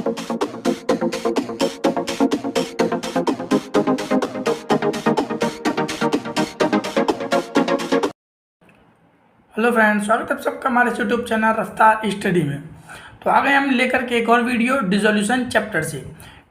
Hello friends, स्वागत है सबका हमारे यूट्यूब चैनल रफ्तार स्टडी में। तो आ गए हम लेकर के एक और वीडियो डिसोल्यूशन चैप्टर से।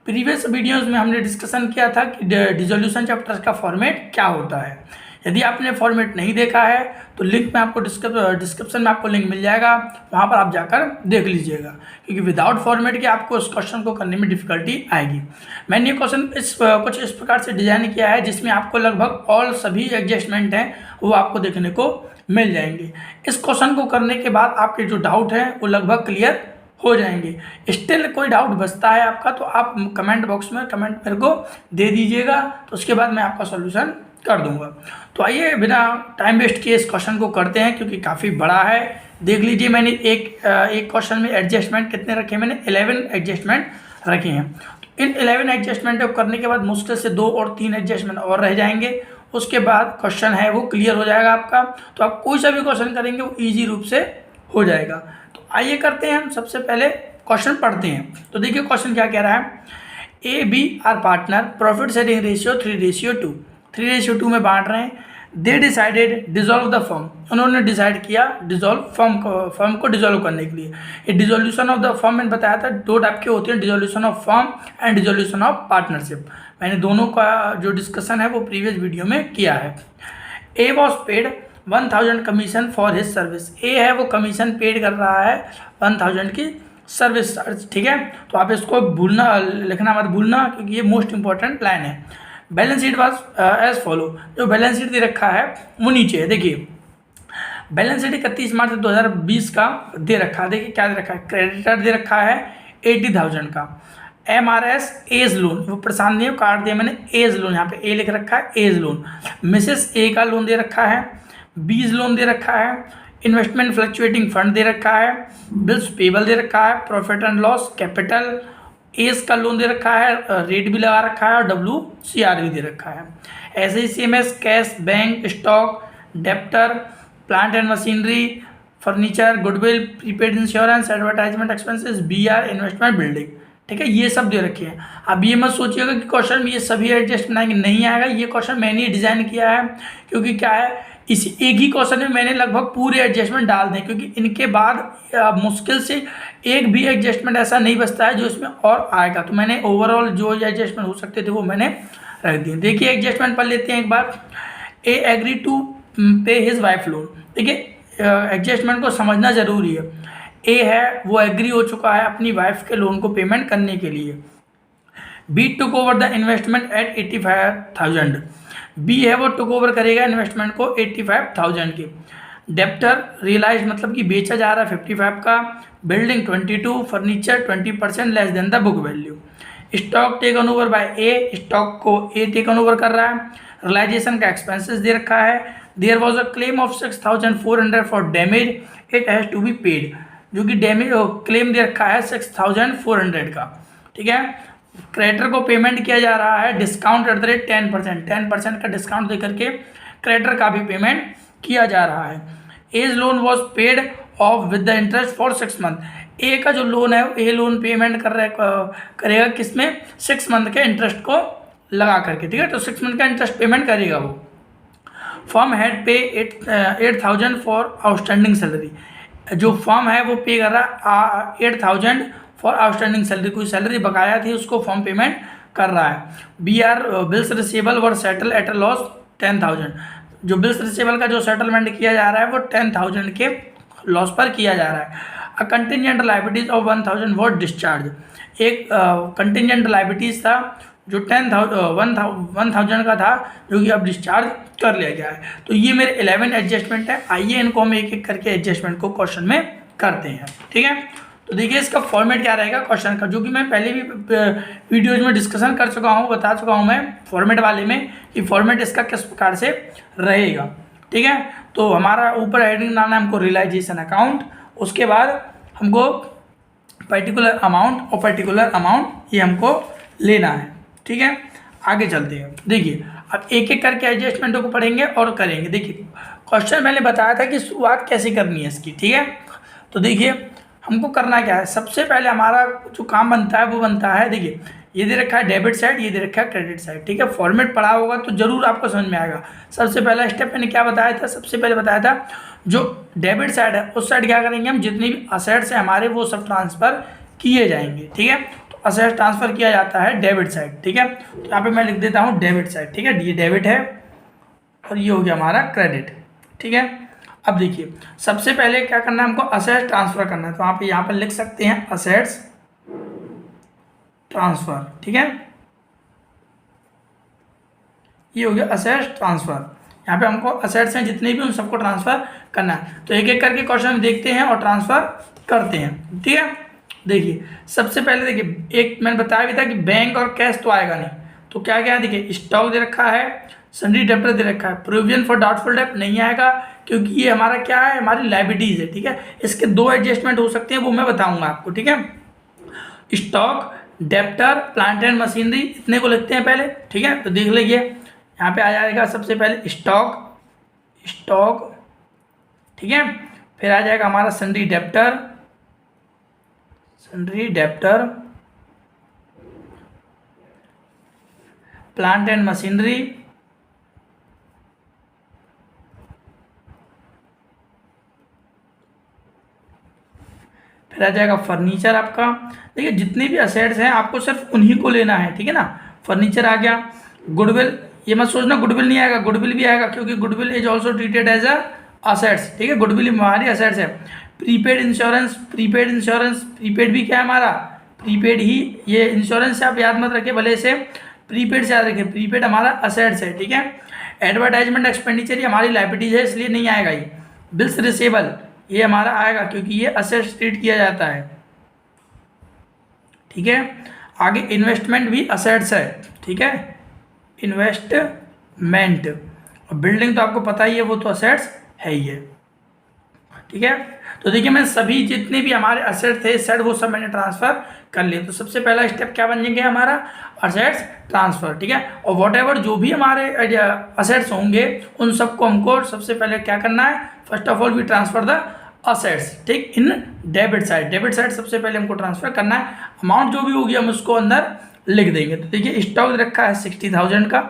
प्रीवियस वीडियोस में हमने डिस्कशन किया था कि डिसोल्यूशन चैप्टर का फॉर्मेट क्या होता है। यदि आपने फॉर्मेट नहीं देखा है तो लिंक में आपको डिस्क्रिप्शन में आपको लिंक मिल जाएगा, वहाँ पर आप जाकर देख लीजिएगा, क्योंकि विदाउट फॉर्मेट के आपको इस क्वेश्चन को करने में डिफिकल्टी आएगी। मैंने ये क्वेश्चन कुछ इस प्रकार से डिजाइन किया है जिसमें आपको लगभग ऑल सभी एडजस्टमेंट हैं वो आपको देखने को मिल जाएंगे। इस क्वेश्चन को करने के बाद आपके जो डाउट हैं वो लगभग क्लियर हो जाएंगे। स्टिल कोई डाउट बचता है आपका तो आप कमेंट बॉक्स में कमेंट मेरे को दे दीजिएगा, तो उसके बाद मैं आपका सॉल्यूशन कर दूंगा। तो आइए बिना टाइम वेस्ट किए इस क्वेश्चन को करते हैं, क्योंकि काफ़ी बड़ा है। देख लीजिए, मैंने एक क्वेश्चन में एडजस्टमेंट कितने रखे, मैंने 11 एडजस्टमेंट रखे हैं। तो इन 11 एडजस्टमेंट को करने के बाद मुश्किल से 2 और 3 एडजस्टमेंट और रह जाएंगे। उसके बाद क्वेश्चन है वो क्लियर हो जाएगा आपका। तो आप कोई सा भी क्वेश्चन करेंगे वो इजी रूप से हो जाएगा। तो आइए करते हैं, हम सबसे पहले क्वेश्चन पढ़ते हैं। तो देखिए क्वेश्चन क्या कह रहा है। A B R partner, profit sharing ratio 3:2, 3:2 में बांट रहे हैं। They decided dissolve the firm, उन्होंने डिसाइड किया डिजोल्व फर्म को डिजोल्व करने के लिए। ये डिजोल्यूशन ऑफ द फर्म मैंने बताया था 2 टाइप के होते हैं, dissolution of firm and dissolution of partnership. मैंने दोनों का जो डिस्कशन है वो प्रीवियस वीडियो में किया है। A was paid 1000 commission for his service, A है वो कमीशन पेड कर रहा है 1000 की सर्विस, ठीक है। तो आप इसको भूलना, लिखना मत भूलना, क्योंकि ये मोस्ट इंपॉर्टेंट लाइन है। Balance sheet was as follow, जो बैलेंस शीट दे रखा है वो नीचे है। देखिए बैलेंस शीट 31 मार्च 2020 का दे रखा है। देखिए क्या दे रखा है, क्रेडिटर दे रखा है 80,000 का। MRS एज लोन, वो प्रशांत ने काट दिया मैंने, एज लोन, यहाँ पे ए लिख रखा है एज लोन। मिसेस ए का लोन दे रखा है, बीज लोन दे रखा है, इन्वेस्टमेंट फ्लक्चुएटिंग फंड दे रखा है, बिल्स पेबल दे रखा है, profit and loss capital, S का लोन दे रखा है, रेट भी लगा रखा है और WCR भी दे रखा है। SACMS cash, bank, stock, debtor, plant and machinery, furniture, goodwill, prepaid insurance, advertisement expenses, BR, investment building, ठीक है। ये सब दे रखे हैं। अब ये मत सोचिएगा कि क्वेश्चन में ये सभी एडजस्टमेंट आएंगे, नहीं आएगा। ये क्वेश्चन मैंने ही डिजाइन किया है, क्योंकि क्या है, इसी एक ही क्वेश्चन में मैंने लगभग पूरे एडजस्टमेंट डाल दें, क्योंकि इनके बाद मुश्किल से एक भी एडजस्टमेंट ऐसा नहीं बचता है जो इसमें और आएगा। तो मैंने ओवरऑल जो एडजस्टमेंट हो सकते थे वो मैंने रख दिए। देखिए एडजस्टमेंट पढ़ लेते हैं एक बार। ए एग्री टू पे हिज वाइफ लोन, देखिए एडजस्टमेंट को समझना जरूरी है। ए है वो एग्री हो चुका है अपनी वाइफ के लोन को पेमेंट करने के लिए। B took over the investment at 85,000, B है वो टुक ओवर करेगा इन्वेस्टमेंट को 85,000 के। डेप्टर रियलाइज मतलब कि बेचा जा रहा है 55 का। Building 22, furniture 20% less than the book value. Stock taken over by A, stock को ए टेकन ओवर कर रहा है। रियलाइजेशन का एक्सपेंसेस दे रखा है। There was a claim of 6,400 for damage, it has to be paid, जो कि डैमेज क्लेम दे रखा है 6,400 का, ठीक है। क्रेडिटर को पेमेंट किया जा रहा है डिस्काउंट एट द रेट 10% का डिस्काउंट देकर के क्रेडिटर का भी पेमेंट किया जा रहा है। A's loan was paid off with the interest for 6 month, A का जो लोन है ए लोन पेमेंट करेगा किसमें, 6 मंथ के इंटरेस्ट को लगा करके, ठीक है। तो 6 मंथ का इंटरेस्ट पेमेंट करेगा वो। फर्म हैड पे 8,000 फॉर आउटस्टैंडिंग सैलरी, जो फर्म है वो पे कर रहा है 8,000 फॉर आउटस्टैंडिंग सैलरी, कोई सैलरी बकाया थी उसको फर्म पेमेंट कर रहा है। BR bills receivable were settle at a loss 10,000, जो बिल्स रिसीवेबल का जो सेटलमेंट किया जा रहा है वो 10,000 के लॉस पर किया जा रहा है। A contingent liabilities of 1,000 were discharge, एक कंटिजेंट लाइबिलिटीज था जो 1,000 का था, जो कि अब डिस्चार्ज कर लिया गया है। तो ये मेरे 11 एडजस्टमेंट है। आइए इनको हम एक एक करके एडजस्टमेंट को क्वेश्चन में करते हैं, ठीक है। तो देखिए इसका फॉर्मेट क्या रहेगा क्वेश्चन का, जो कि मैं पहले भी वीडियोज में डिस्कशन कर चुका हूँ, बता चुका हूँ मैं फॉर्मेट वाले में कि फॉर्मेट इसका किस प्रकार से रहेगा, ठीक है। तो हमारा ऊपर हेडिंग डालना है हमको रियलाइजेशन अकाउंट, उसके बाद हमको पर्टिकुलर अमाउंट और पर्टिकुलर अमाउंट ये हमको लेना है, ठीक है। आगे चलते हैं। देखिए अब एक एक करके एडजस्टमेंटों को पढ़ेंगे और करेंगे। देखिए क्वेश्चन मैंने बताया था कि शुरुआत कैसे करनी है इसकी, ठीक है। तो देखिए हमको करना क्या है, सबसे पहले हमारा जो काम बनता है वो बनता है, देखिए ये दे रखा है डेबिट साइड, ये दे रखा है क्रेडिट साइड, ठीक है। फॉर्मेट पढ़ा होगा तो जरूर आपको समझ में आएगा। सबसे पहला स्टेप मैंने क्या बताया था, सबसे पहले बताया था जो डेबिट साइड है उस साइड क्या करेंगे हम, जितनी भी असेट्स हैं हमारे वो सब ट्रांसफर किए जाएंगे, ठीक है। तो असेट्स ट्रांसफर किया जाता है डेबिट साइड, ठीक है। तो यहाँ पे मैं लिख देता हूँ डेबिट साइड, ठीक है, ये डेबिट है और ये हो गया हमारा क्रेडिट, ठीक है। अब देखिए सबसे पहले क्या करना है हमको, असेट्स ट्रांसफर करना है। तो आप यहाँ पर लिख सकते हैं असेट्स ट्रांसफर, ठीक है, ये हो गया असेट्स ट्रांसफर। यहाँ पे हमको असेट्स हैं जितने भी उन सबको ट्रांसफर करना है। तो एक एक करके क्वेश्चन देखते हैं और ट्रांसफर करते हैं, ठीक है। देखिए सबसे पहले देखिए, एक मैंने बताया भी था कि बैंक और कैश तो आएगा नहीं, तो क्या क्या है, देखिए स्टॉक दे रखा है, सन्ड्री डेब्टर दे रखा है, प्रोविजन फॉर डाउटफुल डेब्ट नहीं आएगा क्योंकि ये हमारा क्या है, हमारी लायबिलिटीज है, ठीक है। इसके दो एडजस्टमेंट हो सकते हैं, वो मैं बताऊंगा आपको, ठीक है। Stock, debtor, plant and machinery, इतने को लिखते हैं पहले, ठीक है। तो देख लीजिए यहाँ पे आ जाएगा सबसे पहले स्टॉक, ठीक है। फिर आ जाएगा हमारा sundry debtor, plant and machinery, फिर आ जाएगा फर्नीचर आपका। देखिए जितने भी असेट्स हैं आपको सिर्फ उन्हीं को लेना है, ठीक है ना। फर्नीचर आ गया, गुडविल, ये मत सोचना गुडविल नहीं आएगा, गुडविल भी आएगा क्योंकि goodwill is also treated as a assets, ठीक है। गुडविल हमारी असेट्स है। प्रीपेड इंश्योरेंस, प्रीपेड भी क्या है हमारा, प्रीपेड ही, ये इंश्योरेंस से आप याद मत रखें, भले से प्रीपेड से याद रखें, प्रीपेड हमारा असेट्स है, ठीक है। एडवर्टाइजमेंट एक्सपेंडिचर ये हमारी लायबिलिटीज है इसलिए नहीं आएगा ये। बिल्स रिसेबल ये हमारा आएगा क्योंकि ये असेट्स ट्रीट किया जाता है, ठीक है। आगे इन्वेस्टमेंट भी असेट्स है, ठीक है, इन्वेस्टमेंट। और बिल्डिंग तो आपको पता ही है, वो तो असेट्स है ही है, ठीक है। तो देखिए मैं सभी जितने भी हमारे असेट थे सेट वो सब मैंने ट्रांसफर कर लिए। तो सबसे पहला स्टेप क्या बन जाएंगे हमारा, असेट्स ट्रांसफर, ठीक है। और वॉट जो भी हमारे असेट्स होंगे उन सबको हमको सबसे पहले क्या करना है, first of all we transfer the assets, ठीक, इन डेबिट साइड सबसे पहले हमको ट्रांसफर करना है। अमाउंट जो भी होगी हम उसको अंदर लिख देंगे। तो देखिए स्टॉक दे रखा है 60,000 का,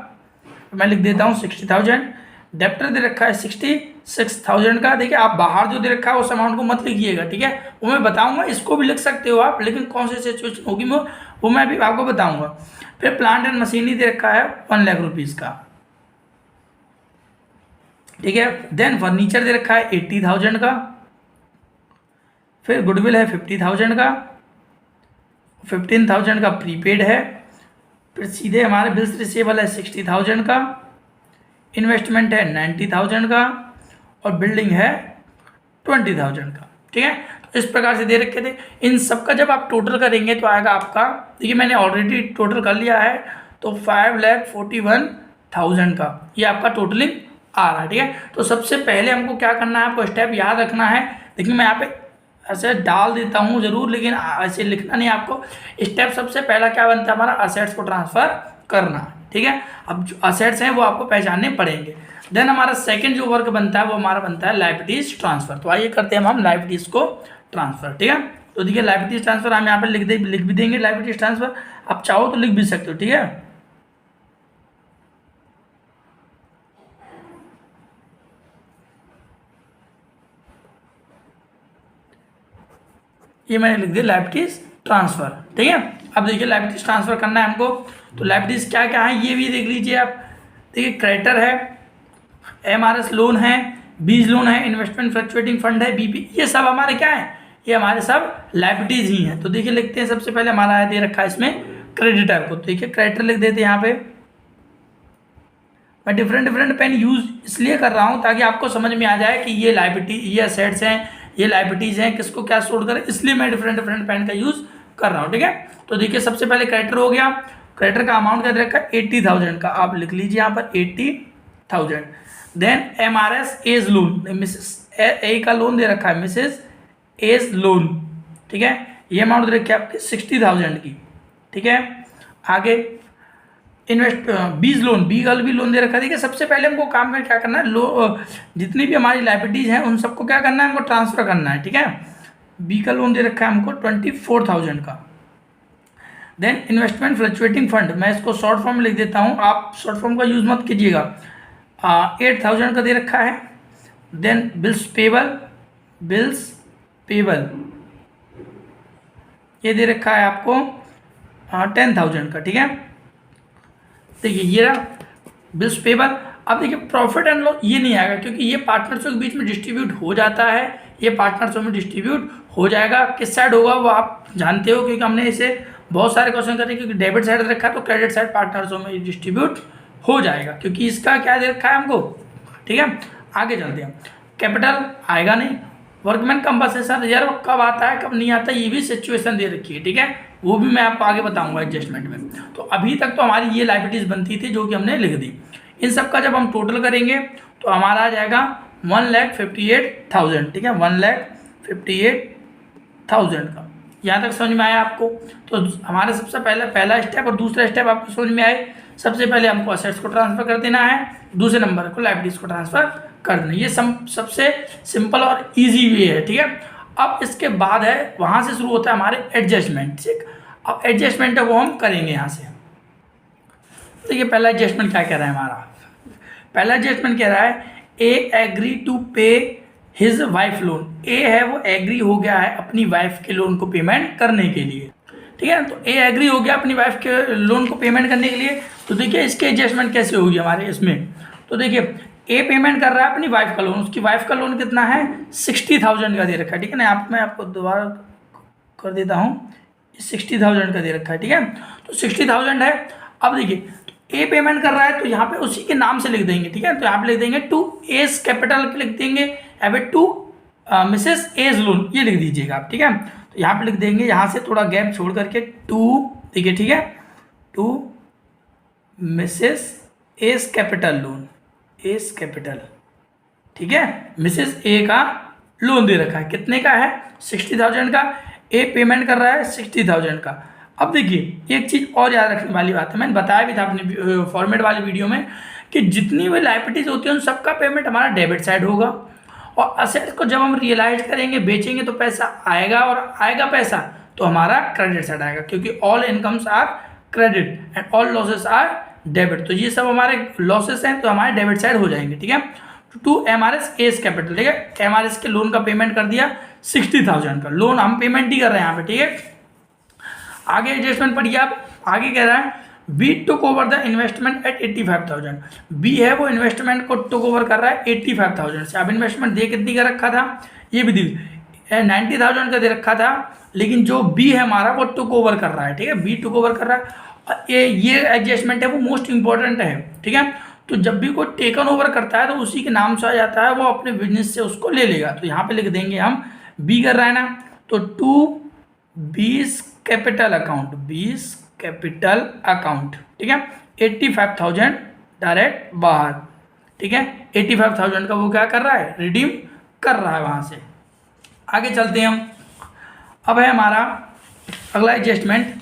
मैं लिख देता हूँ 60,000। डेप्टर दे रखा है 66,000 का। देखिए आप बाहर जो दे रखा है उस अमाउंट को मत लिखिएगा, ठीक है, वो मैं बताऊंगा, इसको भी लिख सकते हो आप, लेकिन कौन सी सिचुएशन होगी वो मैं अभी आपको बताऊंगा। फिर प्लांट एंड मशीनरी दे रखा है 1 लाख रुपीज़ का, ठीक है। देन फर्नीचर दे रखा है 80,000 का। फिर गुडविल है 50,000 का, 15,000 का प्रीपेड है। फिर सीधे हमारे बिल्स रिसीवेबल है 60,000 का, इन्वेस्टमेंट है 90,000 का और बिल्डिंग है 20,000 का, ठीक है। तो इस प्रकार से दे रखे थे। इन सब का जब आप टोटल करेंगे तो आएगा आपका, देखिए मैंने ऑलरेडी टोटल कर लिया है, तो 5,41,000 का ये आपका टोटलिंग आ रहा है, ठीक है। तो सबसे पहले हमको क्या करना है, आपको स्टेप याद रखना है। देखिए मैं यहाँ पे ऐसे डाल देता हूँ जरूर, लेकिन ऐसे लिखना नहीं आपको। स्टेप सबसे पहला क्या बनता है हमारा, असेट्स को ट्रांसफर करना, ठीक है। अब जो असेट्स हैं वो आपको पहचानने पड़ेंगे। देन हमारा सेकंड जो वर्क बनता है वो हमारा बनता है लायबिलिटीज ट्रांसफर। तो आइए करते हैं हम लायबिलिटीज को ट्रांसफर, ठीक है। तो देखिए लायबिलिटीज ट्रांसफर हम यहाँ पे लिख भी देंगे। लायबिलिटीज ट्रांसफर आप चाहो तो लिख भी सकते हो, ठीक है। ये मैंने लिख दिया लायबिलिटीज ट्रांसफर, ठीक है। अब देखिए लायबिलिटीज ट्रांसफर करना है हमको, तो लायबिलिटीज क्या क्या है ये भी देख लीजिए आप। देखिए क्रेडिटर है, एमआरएस लोन है, बीज लोन है, इन्वेस्टमेंट फ्लक्चुएटिंग फंड है, बीपी, ये सब हमारे क्या है, ये हमारे सब लायबिलिटीज ही हैं। तो देखिए लिखते हैं, सबसे पहले हमारा है दे रखा है इसमें क्रेडिटर को, तो देखिए क्रेडिटर लिख देते हैं यहाँ पे। मैं डिफरेंट पेन यूज इसलिए कर रहा हूँ ताकि आपको समझ में आ जाए कि ये लायबिलिटी, ये असेट्स हैं, ये लायबिलिटीज हैं, किसको क्या स्टोर करें, इसलिए मैं डिफरेंट पेन का यूज कर रहा हूँ, ठीक है। तो देखिए सबसे पहले क्रेडिटर हो गया। क्रेडिटर का अमाउंट क्या दे रखा है 80,000 का, आप लिख लीजिए यहाँ पर 80,000। Then MRS A's loan, Mrs A का लोन दे रखा है, मिसेस एज लोन, ठीक है, ये अमाउंट दे रखी है आपकी 60,000 की, ठीक है। आगे बीज लोन, बी गर्ल भी लोन दे रखा है। देखिए सबसे पहले हमको काम में क्या करना है, जितनी भी हमारी लायबिलिटीज हैं उन सबको क्या करना है, हमको ट्रांसफर करना है, ठीक है। बी का लोन दे रखा है हमको 24,000 का। देन इन्वेस्टमेंट फ्लक्चुएटिंग फंड, मैं इसको शॉर्ट फॉर्म में लिख देता हूँ, आप शॉर्ट फॉर्म का यूज़ मत कीजिएगा। 8,000 का दे रखा है। देन बिल्स पेबल ये दे रखा है आपको 10,000 का, ठीक है। देखिए ये रहा बिल्स पेबल। अब देखिए प्रॉफिट एंड लॉस ये नहीं आएगा क्योंकि ये पार्टनर्सों के बीच में डिस्ट्रीब्यूट हो जाता है, ये पार्टनर्सों में डिस्ट्रीब्यूट हो जाएगा। किस साइड होगा वो आप जानते हो क्योंकि हमने इसे बहुत सारे क्वेश्चन करे, क्योंकि डेबिट साइड रखा है तो क्रेडिट साइड पार्टनर्सों में डिस्ट्रीब्यूट हो जाएगा क्योंकि इसका क्या दे रखा है हमको, ठीक है। आगे चलते हैं। कैपिटल आएगा नहीं। वर्कमैन कंपनसेशन रिजर्व कब आता है कब नहीं आता ये भी सिचुएशन दे रखी है, ठीक है, वो भी मैं आपको आगे बताऊंगा एडजस्टमेंट में। तो अभी तक तो हमारी ये लाइबिलिटीज बनती थी जो कि हमने लिख दी। इन सब का जब हम टोटल करेंगे तो हमारा आ जाएगा 1,58,000, ठीक है, 1,58,000 का। यहाँ तक समझ में आया आपको? तो हमारा सबसे पहला स्टेप और दूसरा स्टेप आपको समझ में आए। सबसे पहले हमको असेट्स को ट्रांसफर कर देना है, दूसरे नंबर को लाइबिलिटीज को ट्रांसफर कर देना। ये सबसे सिंपल और इजी वे है, ठीक है। अब इसके बाद है वहाँ से शुरू होता है हमारे एडजस्टमेंट चेक। अब एडजस्टमेंट है वो हम करेंगे यहाँ से। देखिए पहला एडजस्टमेंट क्या कह रहा है हमारा, पहला एडजस्टमेंट कह रहा है ए एग्री टू पे हिज वाइफ लोन। ए है वो एग्री हो गया है अपनी वाइफ के लोन को पेमेंट करने के लिए, ठीक है। तो ए एग्री हो गया अपनी वाइफ के लोन को पेमेंट करने के लिए। तो देखिए इसके एडजस्टमेंट कैसे होगी हमारे इसमें। तो देखिए ए पेमेंट कर रहा है अपनी वाइफ का लोन, उसकी वाइफ का लोन कितना है 60,000 का दे रखा है, ठीक है ना। मैं आपको दोबारा कर देता हूँ, 60,000 का दे रखा है, ठीक है। तो 60,000 है। अब देखिए ए पेमेंट कर रहा है तो यहाँ पे उसी के नाम से लिख देंगे, ठीक है। तो यहाँ पे लिख देंगे टू एस कैपिटल लिख देंगे या फिर टू मिसेस एज लोन ये लिख दीजिएगा आप, ठीक है। तो यहाँ पे लिख देंगे, यहाँ से थोड़ा गैप छोड़ करके टू, देखिए, ठीक है, to Mrs A's capital loan, A's capital, ठीक है। मिसेस ए का लोन दे रखा है, कितने का है 60,000 का। ए पेमेंट कर रहा है 60,000 का। अब देखिए एक चीज़ और याद रखने वाली बात है, मैंने बताया भी था अपने फॉर्मेट वाले वीडियो में कि जितनी भी लाइबिलिटीज होती है उन सबका पेमेंट हमारा डेबिट साइड होगा, और असेट्स को जब हम रियलाइज करेंगे बेचेंगे तो पैसा आएगा, और आएगा पैसा तो हमारा क्रेडिट साइड आएगा, क्योंकि all incomes are credit and all losses are debit. तो ये सब हमारे लॉसेस हैं तो हमारे डेबिट साइड हो जाएंगे, ठीक है। टू एमआरएस एस कैपिटल, ठीक है, एमआरएस के लोन का पेमेंट कर दिया 60,000 का, लोन हम पेमेंट ही कर रहे हैं यहाँ पे, ठीक है। आगे एडजस्टमेंट पढ़िए आप, आगे कह रहा है B took over the investment at 85,000। B है वो इन्वेस्टमेंट को टुक ओवर कर रहा है 85,000 से। अब इन्वेस्टमेंट दे कितनी का रखा था ये भी दी 90,000 का दे रखा था, लेकिन जो बी है हमारा वो टुक ओवर कर रहा है, ठीक है, बी टुक ओवर कर रहा है। ये एडजस्टमेंट है वो मोस्ट इंपॉर्टेंट है, ठीक है। तो जब भी कोई टेकन ओवर करता है तो उसी के नाम से आ जाता है, वो अपने बिजनेस से उसको ले लेगा। तो यहाँ पे लिख देंगे हम बी कर रहा है ना, तो टू बीस कैपिटल अकाउंट, 20 कैपिटल अकाउंट, ठीक है, 85,000 डायरेक्ट बाहर, ठीक है। 85,000 का वो क्या कर रहा है रिडीम कर रहा है वहाँ से। आगे चलते हैं हम। अब है हमारा अगला adjustment,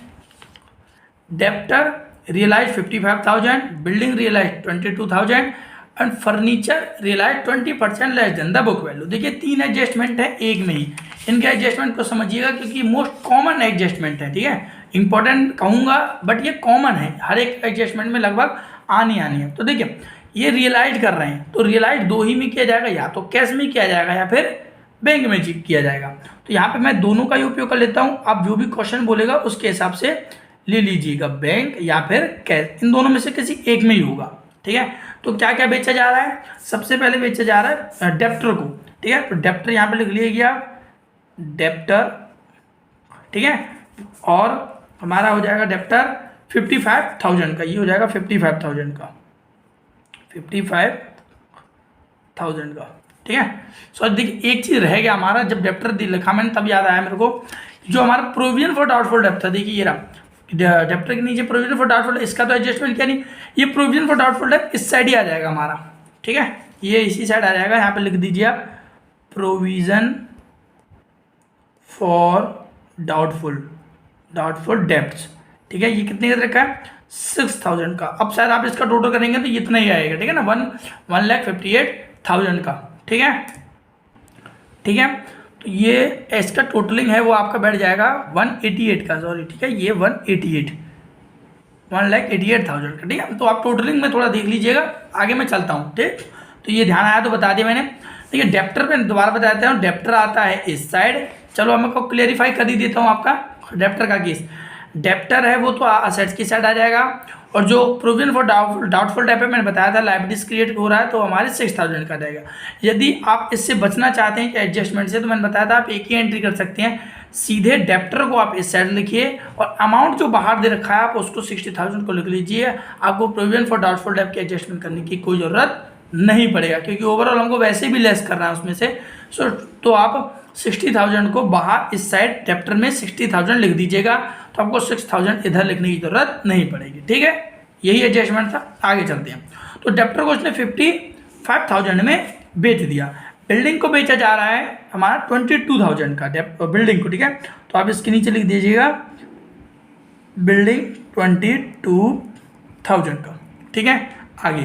debtor realise 55,000, building realise 22,000 and furniture realise 20% less than the book value. देखिए 3 एडजस्टमेंट है एक में ही, इनके एडजस्टमेंट को समझिएगा क्योंकि मोस्ट कॉमन एडजस्टमेंट है, ठीक है। इंपॉर्टेंट कहूँगा बट ये कॉमन है, हर एक एडजस्टमेंट में लगभग आनी है। तो देखिए ये रियलाइज कर रहे हैं तो रियलाइज दो ही में किया जाएगा, या तो कैश में किया जाएगा या फिर बैंक में किया जाएगा। तो यहाँ पे मैं दोनों का ही उपयोग कर लेता हूँ, आप जो भी क्वेश्चन बोलेगा उसके हिसाब से ले लीजिएगा, बैंक या फिर कैश, इन दोनों में से किसी एक में ही होगा, ठीक है। तो क्या क्या बेचा जा रहा है, सबसे पहले बेचा जा रहा है डेप्टर को, ठीक है। तो डेप्टर यहाँ पे लिख लीजिए आप डेप्टर, ठीक है, और हमारा हो जाएगा डेप्टर 55,000 का, ये हो जाएगा 55,000 का, 55,000 का, ठीक है। सो देखिए एक चीज़ रह गया हमारा, जब डेप्टर लिखा मैंने तब याद आया मेरे को, जो हमारा प्रोविजन फॉर डाउटफुल डेप्ट था, देखिए ये रहा डेप्टर के नीचे प्रोविजन फॉर डाउटफुल, इसका तो एडजस्टमेंट क्या नहीं, ये प्रोविजन फॉर डाउटफुल डेप्ट इस साइड ही आ जाएगा हमारा, ठीक है, ये इसी साइड आ जाएगा। यहाँ पे लिख दीजिए आप प्रोविजन फॉर डाउटफुल डेप्ट्स, ठीक है। ये कितने का रखा है 6,000 का। अब शायद आप इसका टोटल करेंगे तो इतना ही आएगा, ठीक है ना, 1,58,000 का, ठीक है, ठीक है। तो ये इसका टोटलिंग है वो आपका बैठ जाएगा 188 का, सॉरी ठीक है, ये 188 1,88,000 का, ठीक है। तो आप टोटलिंग में थोड़ा देख लीजिएगा, आगे मैं चलता हूँ, ठीक। तो ये ध्यान आया तो बता दिया मैंने। देखिए डेप्टर पे दोबारा बता देता हूँ, डेप्टर आता है इस साइड। चलो मैं आपको क्लियरिफाई कर ही देता हूँ आपका डेप्टर का केस। डेप्टर है वो तो असेट्स की साइड आ जाएगा, और जो प्रोविजन फॉर डाउटफुल डेट पे मैंने बताया था लाइबिलिटीज क्रिएट हो रहा है तो हमारे 6,000 का रहेगा। यदि आप इससे बचना चाहते हैं कि एडजस्टमेंट से, तो मैंने बताया था आप एक ही एंट्री कर सकते हैं, सीधे डेप्टर को आप इस साइड लिखिए और अमाउंट जो बाहर दे रखा है आप उसको 60,000 को लिख लीजिए। आपको प्रोविजन फॉर डाउटफुल डेट की एडजस्टमेंट करने की कोई ज़रूरत नहीं पड़ेगा, क्योंकि ओवरऑल हमको वैसे भी लेस करना है उसमें से। सो तो आप 60,000 को बाहर इस साइड डेप्टर में 60,000 लिख दीजिएगा, तो आपको 6,000 इधर लिखने की जरूरत नहीं पड़ेगी, ठीक है। यही एडजस्टमेंट था। आगे चलते हैं। तो डेप्टर को उसने 55,000 में बेच दिया। बिल्डिंग को बेचा जा रहा है हमारा 22,000 का बिल्डिंग को, ठीक है। तो आप इसके नीचे लिख दीजिएगा बिल्डिंग 22,000 का, ठीक है। आगे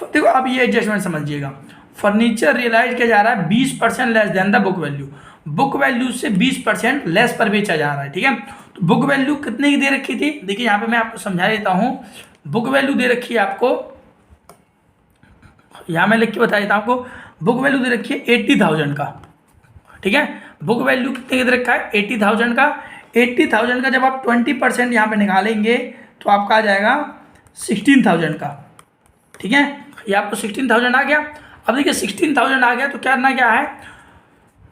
देखो अब ये एडजस्टमेंट समझिएगा। फर्नीचर रियलाइज किया जा रहा है 20% less than the book value. Book value से 20% लेस पर बेचा जा रहा है, ठीक है। तो बुक वैल्यू कितने की दे रखी थी, देखिए यहाँ पे मैं आपको समझा देता हूँ। बुक वैल्यू दे रखी है आपको, यहाँ मैं लिख के बता देता हूँ आपको। बुक वैल्यू दे रखी है 80,000 का, ठीक है। बुक वैल्यू कितने का दे रखा है 80,000 का। 80,000 का जब आप 20% यहाँ पे निकालेंगे तो आपका आ जाएगा 16,000 का, ठीक है। ये आपको 16,000 आ गया। अब देखिए 16,000 आ गया तो क्या है,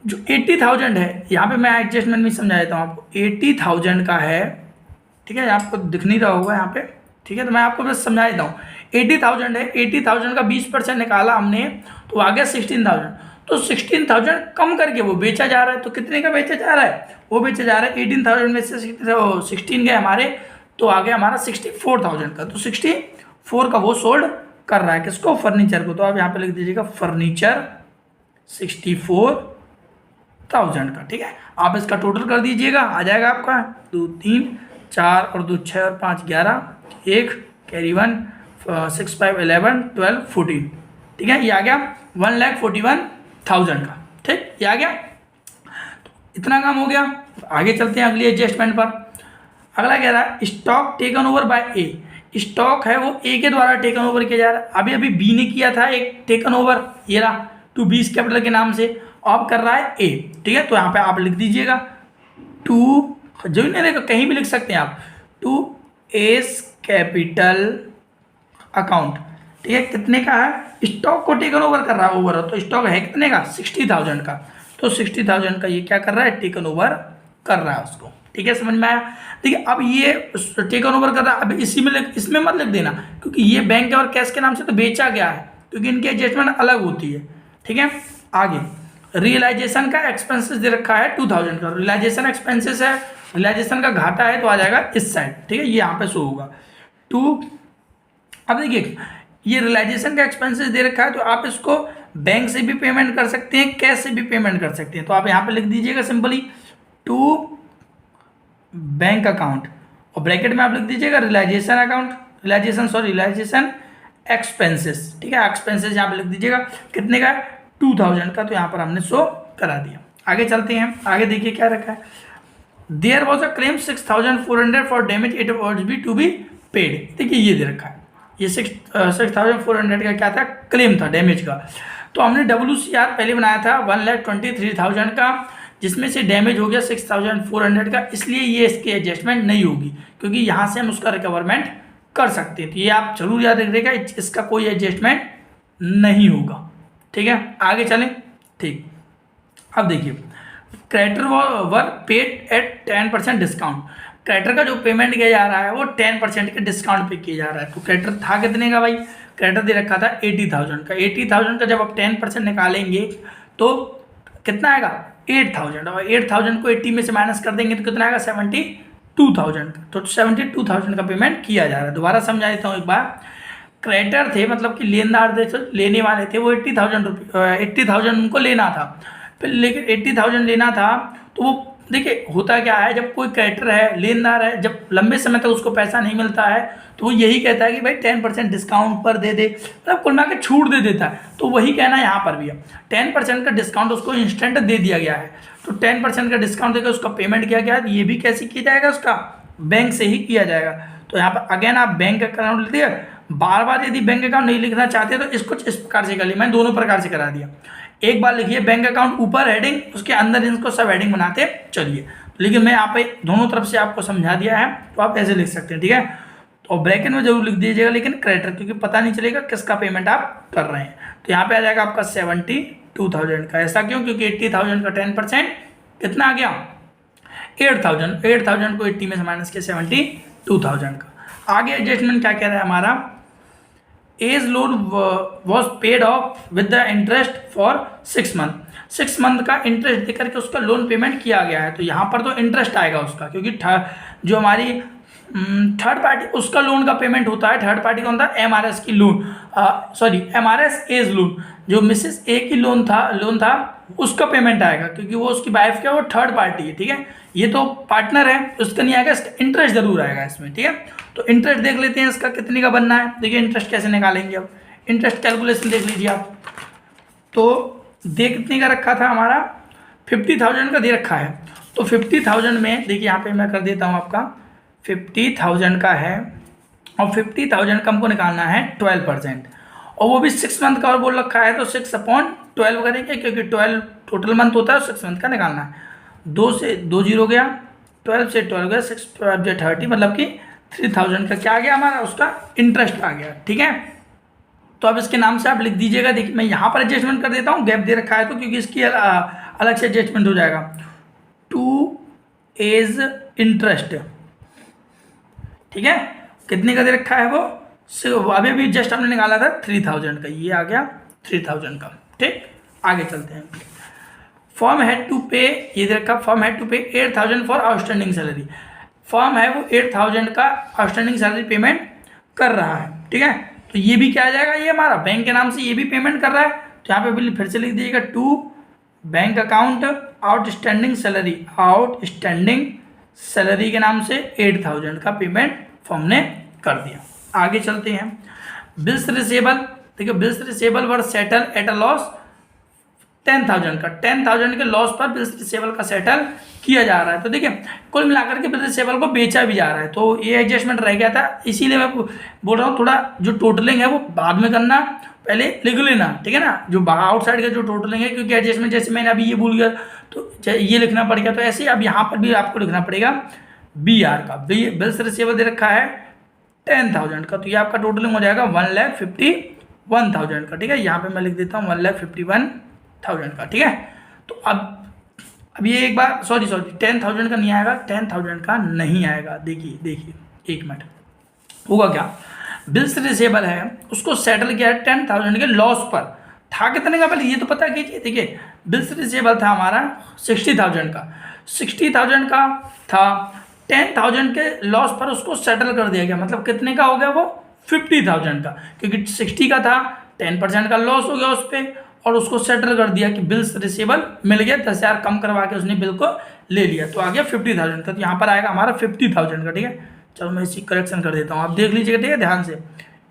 जो 80,000 है, यहाँ पे मैं एडजस्टमेंट में समझा देता हूँ आपको। 80,000 का है, ठीक है, आपको दिख नहीं रहा होगा यहाँ पे, ठीक है। तो मैं आपको बस समझा देता हूँ। 80,000 है, 80,000 का 20% निकाला हमने तो आ गया 16,000। तो 16,000 कम करके वो बेचा जा रहा है। तो कितने का बेचा जा रहा है, वो बेचा जा रहा है 18,000 में से 16 गए हमारे, तो आ गया हमारा 64,000 का। तो 64 का वो सोल्ड कर रहा है, किसको, फर्नीचर को। तो आप यहाँ पे लिख दीजिएगा फर्नीचर 64,000 का, ठीक है। आप इसका टोटल कर दीजिएगा, आ जाएगा आपका 2 3 4 और 2 6 और 5 11, 1 कैरी 1 6 5 11 12 14, ठीक है। ये आ गया 1,41,000 का, ठीक, ये आ गया। तो इतना काम हो गया। आगे चलते हैं अगली एडजस्टमेंट पर। अगला कह रहा है stock taken over by A. Stock है वो ए के द्वारा टेकन ओवर किया जा रहा है। अभी अभी बी ने किया था एक टेकन ओवर, ये रहा टू बीस कैपिटल के नाम से, अब कर रहा है ए, ठीक है। तो यहाँ पे आप लिख दीजिएगा टू, जो नहीं देखो कहीं भी लिख सकते हैं आप, टू एस कैपिटल अकाउंट, ठीक है। कितने का है, स्टॉक को टेकन ओवर कर रहा है ओवर, तो स्टॉक है कितने का 60,000 का। तो 60,000 का ये क्या कर रहा है, टेकन ओवर कर रहा है उसको, ठीक है। समझ में आया। देखिए अब ये टेकन ओवर कर रहा है। अब इसमें मत लिख देना, क्योंकि ये बैंक और कैश के नाम से तो बेचा गया है, क्योंकि इनकी एडजस्टमेंट अलग होती है, ठीक है। आगे रियलाइजेशन का एक्सपेंसेस दे रखा है 2,000 का। रियलाइजेशन एक्सपेंसेस है, रियलाइजेशन का घाटा है तो आ जाएगा इस साइड, ठीक है। ये यहाँ पे शो होगा 2। अब देखिए ये रियलाइजेशन का एक्सपेंसेस दे रखा है, तो आप इसको बैंक से भी पेमेंट कर सकते हैं, कैश से भी पेमेंट कर सकते हैं। तो आप यहाँ पे लिख दीजिएगा सिंपली टू बैंक अकाउंट, और ब्रैकेट में आप लिख दीजिएगा रियलाइजेशन अकाउंट, रियलाइजेशन एक्सपेंसेस, ठीक है। एक्सपेंसेस यहाँ पे लिख दीजिएगा कितने का, 2,000 का। तो यहाँ पर हमने शो करा दिया। आगे चलते हैं। आगे देखिए क्या रखा है, there was a claim 6,400 for damage it was be to be paid. देखिए ये दे रखा है, ये 6,400 का क्या था, क्लेम था डैमेज का। तो हमने WCR पहले बनाया था 1,23,000 का, जिसमें से डैमेज हो गया 6,400 का, इसलिए ये इसकी एडजस्टमेंट नहीं होगी, क्योंकि यहाँ से हम उसका रिकवरमेंट कर सकते हैं। तो ये आप जरूर याद रखिएगा, इसका कोई एडजस्टमेंट नहीं होगा, ठीक है। आगे चलें, ठीक। अब देखिए creditor were paid at 10% discount. Creditor का जो पेमेंट किया जा रहा है वो 10% के डिस्काउंट पे किया जा रहा है। तो क्रेडिटर था कितने का भाई, क्रेडिटर दे रखा था 80,000 का। 80,000 का जब आप 10% निकालेंगे तो कितना आएगा 8,000, और 8,000 को 80 में से माइनस कर देंगे तो कितना आएगा 72,000 का। तो 72,000 का पेमेंट किया जा रहा है। दोबारा समझा देता हूँ एक बार। क्रेडिटर थे मतलब कि लेनदार थे, लेने वाले थे, वो 80,000 उनको लेना था। फिर लेकिन 80,000 लेना था तो वो देखिए होता क्या है, जब कोई क्रेडिटर है, लेनदार है, जब लंबे समय तक उसको पैसा नहीं मिलता है तो वो यही कहता है कि भाई 10% डिस्काउंट पर दे दे, मतलब कुल मिला के छूट दे देता है। तो वही कहना यहाँ पर भी है, 10% का डिस्काउंट उसको इंस्टेंट दे दिया गया है। तो 10% का डिस्काउंट देकर उसका पेमेंट किया गया, ये भी कैसे किया जाएगा, उसका बैंक से ही किया जाएगा। तो यहाँ पर अगेन आप बैंक अकाउंट लिख दिया, बार बार यदि बैंक अकाउंट नहीं लिखना चाहते तो इसको इस प्रकार से कर लिया, मैंने दोनों प्रकार से करा दिया। एक बार लिखिए बैंक अकाउंट ऊपर हेडिंग, उसके अंदर इनको सब हेडिंग बनाते चलिए, लेकिन मैं यहाँ पे दोनों तरफ से आपको समझा दिया है, तो आप ऐसे लिख सकते हैं, ठीक है। तो ब्रैकेट में जरूर लिख दीजिएगा लेकिन क्रेडिटर, क्योंकि पता नहीं चलेगा किसका पेमेंट आप कर रहे हैं। तो यहाँ पे आ जाएगा आपका 72,000 का। ऐसा क्यों, क्योंकि 80,000 का 10% कितना आ गया, 8,000। 8,000 को 80 में से माइनस किया 72,000 का। आगे एडजस्टमेंट क्या कह रहा है हमारा, A's loan was paid off with the interest for 6 month. 6 month का इंटरेस्ट देकर के उसका लोन पेमेंट किया गया है। तो यहाँ पर तो इंटरेस्ट आएगा उसका, क्योंकि जो हमारी थर्ड पार्टी उसका लोन का पेमेंट होता है, थर्ड पार्टी कौन था, एमआरएस की loan, sorry MRS A's loan, जो मिसेस ए की लोन था उसका पेमेंट आएगा, क्योंकि वो उसकी वाइफ क्या, वो थर्ड पार्टी है, ठीक है। ये तो पार्टनर है, उसका नहीं आएगा, इंटरेस्ट जरूर आएगा इसमें, ठीक है। तो इंटरेस्ट देख लेते हैं इसका कितने का बनना है। देखिए इंटरेस्ट कैसे निकालेंगे, अब इंटरेस्ट कैलकुलेशन देख लीजिए आप। तो दे कितने का रखा था हमारा, 50,000 का दे रखा है। तो 50,000 में देखिए यहाँ पे मैं कर देता हूँ आपका, 50,000 का है और 50,000 का हमको निकालना है 12%, और वो भी 6 मंथ का और बोल रखा है, तो 6/12 करेंगे, क्योंकि 12 टोटल मंथ होता है, 6 मंथ का निकालना है। 2 से 2 जीरो गया, 12 से 12 गया, 6 12 30, मतलब कि 3,000 का क्या आ गया हमारा, उसका इंटरेस्ट आ गया, ठीक है। तो अब इसके नाम से आप लिख दीजिएगा। देखिए मैं यहाँ पर एडजस्टमेंट कर देता हूँ, गैप दे रखा है तो, क्योंकि इसकी अलग से एडजस्टमेंट हो जाएगा। 2 एज इंटरेस्ट, ठीक है, कितने का दे रखा है वो, अभी अभी जस्ट हमने निकाला था 3,000 का, ये आ गया 3,000 का, ठीक। आगे चलते हैं। फर्म हैड टू पे, ये दे रखा, फर्म हैड टू पे 8,000 फॉर आउटस्टैंडिंग सैलरी। फर्म है वो 8,000 का आउटस्टैंडिंग सैलरी पेमेंट कर रहा है, ठीक है। तो ये भी क्या आ जाएगा, ये हमारा बैंक के नाम से ये भी पेमेंट कर रहा है। तो यहाँ पे फिर से लिख दीजिएगा, to bank account outstanding salary, outstanding salary के नाम से 8,000 का पेमेंट फर्म ने कर दिया। आगे चलते हैं। बिल्स रिसेबल, देखिए bills receivable were settle at a loss 10,000 का, 10,000 के लॉस पर बिल्स रिसेबल का सेटल किया जा रहा है। तो देखिए कुल मिलाकर के बिल्स रिसेबल को बेचा भी जा रहा है। तो ये एडजस्टमेंट रह गया था, इसीलिए मैं बोल रहा हूँ थोड़ा जो टोटलिंग है वो बाद में करना, पहले लिख लेना, ठीक है ना, जो आउटसाइड का जो टोटलिंग है, क्योंकि एडजस्टमेंट जैसे मैंने अभी ये भूल गया तो ये लिखना पड़ गया। तो ऐसे अब यहाँ पर भी आपको लिखना पड़ेगा BR का, बिल्स रिसेबल दे रखा है 10,000 का, तो ये आपका टोटलिंग हो जाएगा 1,51,000 का, ठीक है। यहाँ पे मैं लिख देता हूँ 1,51,000 का, ठीक है। तो अब ये एक बार, सॉरी 10,000 का नहीं आएगा, 10,000 का नहीं आएगा। देखिए एक मिनट, होगा क्या, बिल्स रिसेबल है उसको सेटल किया है 10,000 के लॉस पर, था कितने का पहले ये तो पता कीजिए। देखिए बिल्स रिसेबल था हमारा 60,000 का, 60,000 का था, 10,000 के लॉस पर उसको सेटल कर दिया गया, मतलब कितने का हो गया वो, 50,000 का, क्योंकि 60 का था, 10% का लॉस हो गया उस पर, और उसको सेटल कर दिया कि बिल्स रिसेबल मिल गया, 10,000 कम करवा के उसने बिल को ले लिया, तो आ गया 50,000 का। तो यहाँ पर आएगा हमारा 50,000 का, ठीक है। चलो मैं इसी करेक्शन कर देता हूँ, आप देख लीजिएगा, ठीक है, ध्यान से,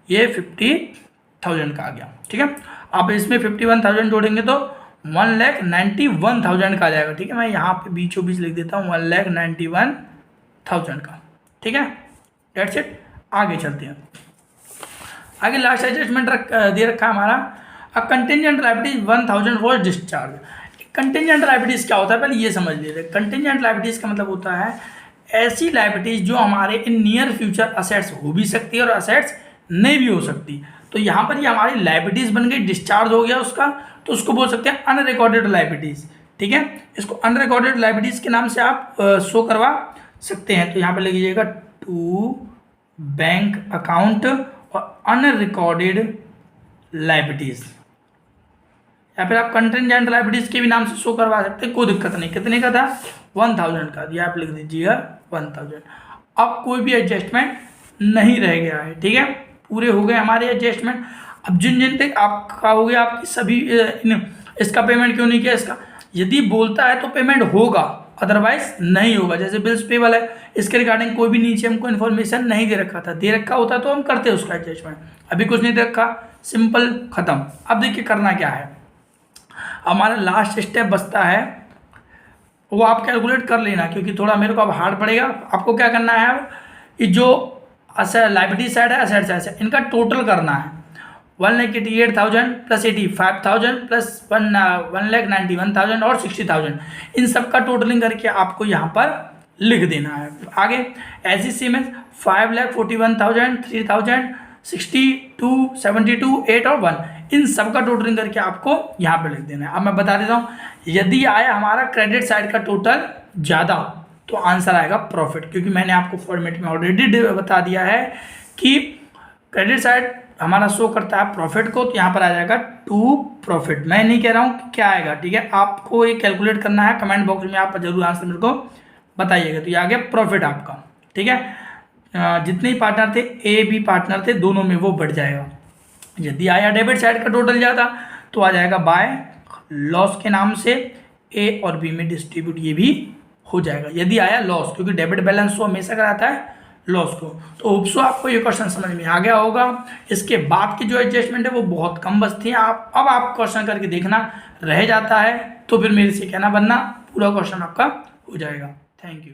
ये 50,000 का आ गया, ठीक है। आप इसमें 51,000 जोड़ेंगे तो 1,91,000 का आ जाएगा, ठीक है। मैं यहाँ पे बीचों बीच लिख देता हूँ 1,91,000 का, ठीक है। That's it. आगे चलते हैं। आगे लास्ट एडजस्टमेंट दे रखा है हमारा, a contingent liabilities 1,000 was discharge. Contingent liabilities क्या होता है पहले ये समझ लीजिए। कंटिजेंट लायबिलिटीज का मतलब होता है ऐसी लायबिलिटीज जो हमारे इन नियर फ्यूचर असेट्स हो भी सकती है और असेट्स नहीं भी हो सकती। तो यहाँ पर ये हमारी लायबिलिटीज बन गई, डिस्चार्ज हो गया उसका, तो उसको बोल सकते हैं अनरिकॉर्डेड लायबिलिटीज, ठीक है। इसको अनरिकॉर्डेड लायबिलिटीज के नाम से आप शो करवा सकते हैं। तो यहाँ पर लिखिएगा टू बैंक अकाउंट और अनरिकॉर्डेड लायबिलिटीज, या फिर आप कंटिजेंट लायबिलिटीज के भी नाम से शो करवा सकते हैं, कोई दिक्कत नहीं। कितने का था, 1,000 का, ये आप लिख दीजिएगा 1,000। अब कोई भी एडजस्टमेंट नहीं रह गया है, ठीक है, पूरे हो गए हमारे एडजस्टमेंट। अब जिन तक आपका हो गया, आपकी सभी इसका पेमेंट क्यों नहीं किया, इसका यदि बोलता है तो पेमेंट होगा, अदरवाइज नहीं होगा। जैसे बिल्स पेबल है, इसके रिगार्डिंग कोई भी नीचे हमको इन्फॉर्मेशन नहीं दे रखा था, दे रखा होता तो हम करते उसका एडजस्टमेंट, अभी कुछ नहीं दे रखा, सिंपल खत्म। अब देखिए करना क्या है, हमारा लास्ट स्टेप बचता है, वो आप कैलकुलेट कर लेना क्योंकि थोड़ा मेरे को अब हार्ड पड़ेगा। आपको क्या करना है, अब ये जो लाइबिलिटी साइड है, असेट साइड है, इनका टोटल करना है। 1,88,000 प्लस 85,000 प्लस 1,91,000 और 60,000, इन सब का टोटलिंग करके आपको यहाँ पर लिख देना है। आगे ऐसी सीमेंस 5,41,000, 3,000, 62, 72, 8 और 1, इन सब का टोटलिंग करके आपको यहाँ पे लिख देना है। अब मैं बता देता हूँ, यदि आया हमारा क्रेडिट साइड का टोटल ज़्यादा तो आंसर आएगा प्रॉफिट, क्योंकि मैंने आपको फॉर्मेट में ऑलरेडी बता दिया है कि क्रेडिट साइड हमारा शो करता है प्रॉफिट को, तो यहाँ पर आ जाएगा टू प्रॉफिट। मैं नहीं कह रहा हूँ क्या आएगा, ठीक है, आपको ये कैलकुलेट करना है, कमेंट बॉक्स में आप जरूर आंसर मेरे को बताइएगा। तो ये आ गया प्रॉफिट आपका, ठीक है। जितने ही पार्टनर थे, ए बी पार्टनर थे, दोनों में वो बढ़ जाएगा। यदि आया डेबिट साइड का टोटल ज़्यादा तो आ जाएगा बाय लॉस के नाम से ए और बी में डिस्ट्रीब्यूट, ये भी हो जाएगा यदि आया लॉस, क्योंकि डेबिट बैलेंस शो हमेशा कराता है लॉस को। तो होप्सो आपको ये क्वेश्चन समझ में आ गया होगा। इसके बाद की जो एडजस्टमेंट है वो बहुत कम बचती है। आप क्वेश्चन करके देखना, रह जाता है तो फिर मेरे से कहना बनना, पूरा क्वेश्चन आपका हो जाएगा। Thank you.